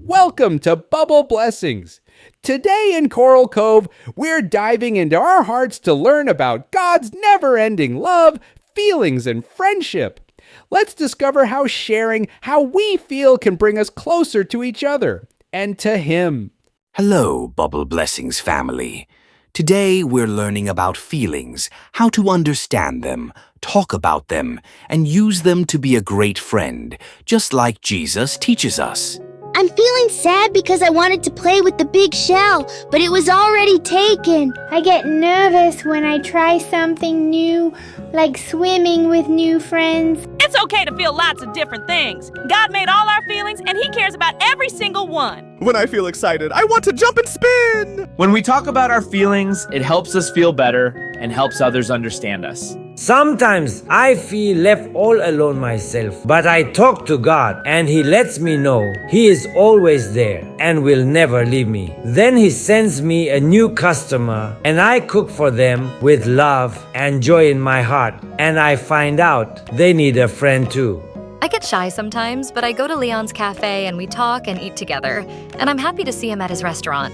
Welcome to Bubble Blessings. Today in Coral Cove, we're diving into our hearts to learn about God's never-ending love, feelings, and friendship. Let's discover how sharing how we feel can bring us closer to each other and to Him. Hello, Bubble Blessings family. Today we're learning about feelings, how to understand them, talk about them, and use them to be a great friend, just like Jesus teaches us. I'm feeling sad because I wanted to play with the big shell, but it was already taken. I get nervous when I try something new, like swimming with new friends. It's okay to feel lots of different things. God made all our feelings, and He cares about every single one. When I feel excited, I want to jump and spin! When we talk about our feelings, it helps us feel better and helps others understand us. Sometimes I feel left all alone myself, but I talk to God and He lets me know He is always there and will never leave me. Then He sends me a new customer and I cook for them with love and joy in my heart, and I find out they need a friend too. I get shy sometimes, but I go to Leon's cafe and we talk and eat together, and I'm happy to see him at his restaurant.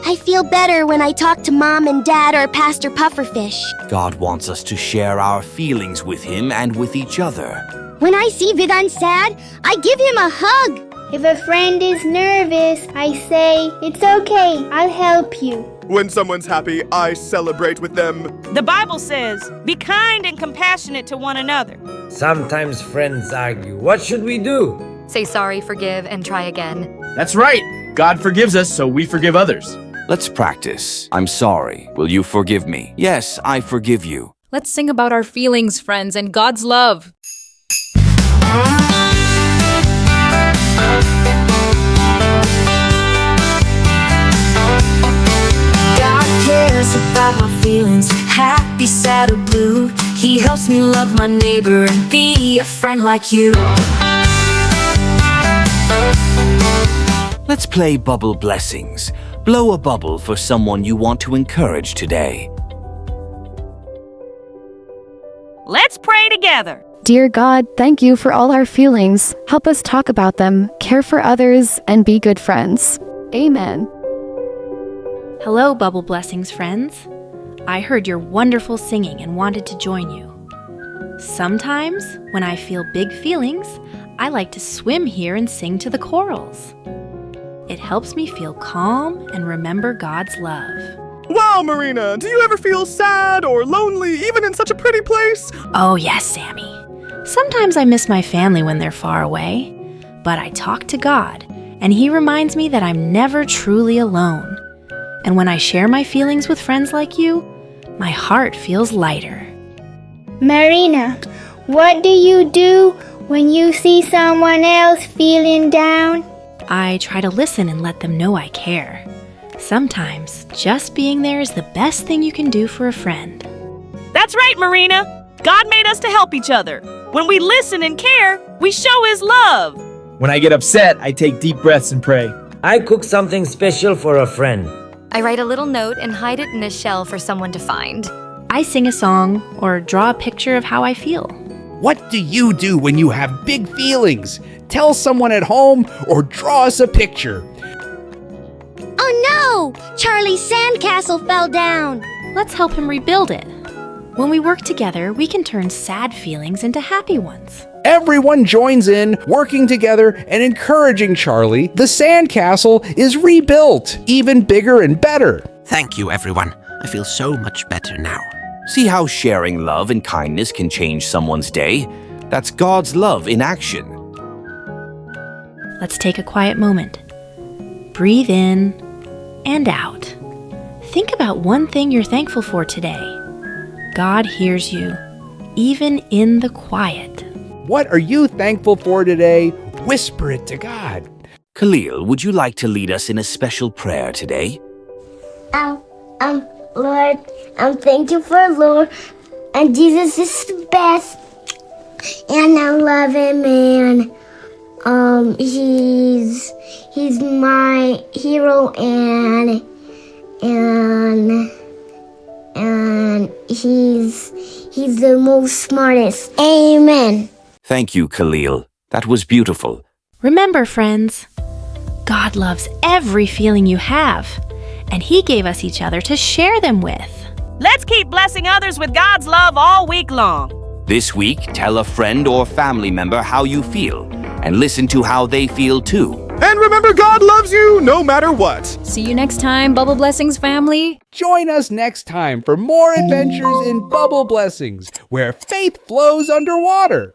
I feel better when I talk to Mom and Dad or Pastor Pufferfish. God wants us to share our feelings with Him and with each other. When I see Vidhan sad, I give him a hug. If a friend is nervous, I say, "It's okay, I'll help you." When someone's happy, I celebrate with them. The Bible says, be kind and compassionate to one another. Sometimes friends argue. What should we do? Say sorry, forgive, and try again. That's right. God forgives us, so we forgive others. Let's practice. I'm sorry. Will you forgive me? Yes, I forgive you. Let's sing about our feelings, friends, and God's love. God cares about my feelings, happy, sad, or blue. He helps me love my neighbor and be a friend like you. Let's play Bubble Blessings. Blow a bubble for someone you want to encourage today. Let's pray together. Dear God, thank you for all our feelings. Help us talk about them, care for others, and be good friends. Amen. Hello, Bubble Blessings friends. I heard your wonderful singing and wanted to join you. Sometimes, when I feel big feelings, I like to swim here and sing to the corals. It helps me feel calm and remember God's love. Wow, Marina, do you ever feel sad or lonely, even in such a pretty place? Oh yes, Sammy. Sometimes I miss my family when they're far away, but I talk to God, and He reminds me that I'm never truly alone. And when I share my feelings with friends like you, my heart feels lighter. Marina, what do you do when you see someone else feeling down? I try to listen and let them know I care. Sometimes, just being there is the best thing you can do for a friend. That's right, Marina. God made us to help each other. When we listen and care, we show His love. When I get upset, I take deep breaths and pray. I cook something special for a friend. I write a little note and hide it in a shell for someone to find. I sing a song or draw a picture of how I feel. What do you do when you have big feelings? Tell someone at home or draw us a picture. Oh no! Charlie's sandcastle fell down. Let's help him rebuild it. When we work together, we can turn sad feelings into happy ones. Everyone joins in, working together and encouraging Charlie. The sandcastle is rebuilt, even bigger and better. Thank you, everyone. I feel so much better now. See how sharing love and kindness can change someone's day? That's God's love in action. Let's take a quiet moment. Breathe in and out. Think about one thing you're thankful for today. God hears you, even in the quiet. What are you thankful for today? Whisper it to God. Khalil, would you like to lead us in a special prayer today? Lord, thank you for Lord, and Jesus is the best, and I love him, and he's my hero, and he's the most smartest. Amen. Thank you, Khalil. That was beautiful. Remember, friends, God loves every feeling you have, and He gave us each other to share them with. Let's keep blessing others with God's love all week long. This week, tell a friend or family member how you feel and listen to how they feel too. And remember, God loves you no matter what. See you next time, Bubble Blessings family. Join us next time for more adventures in Bubble Blessings, where faith flows underwater.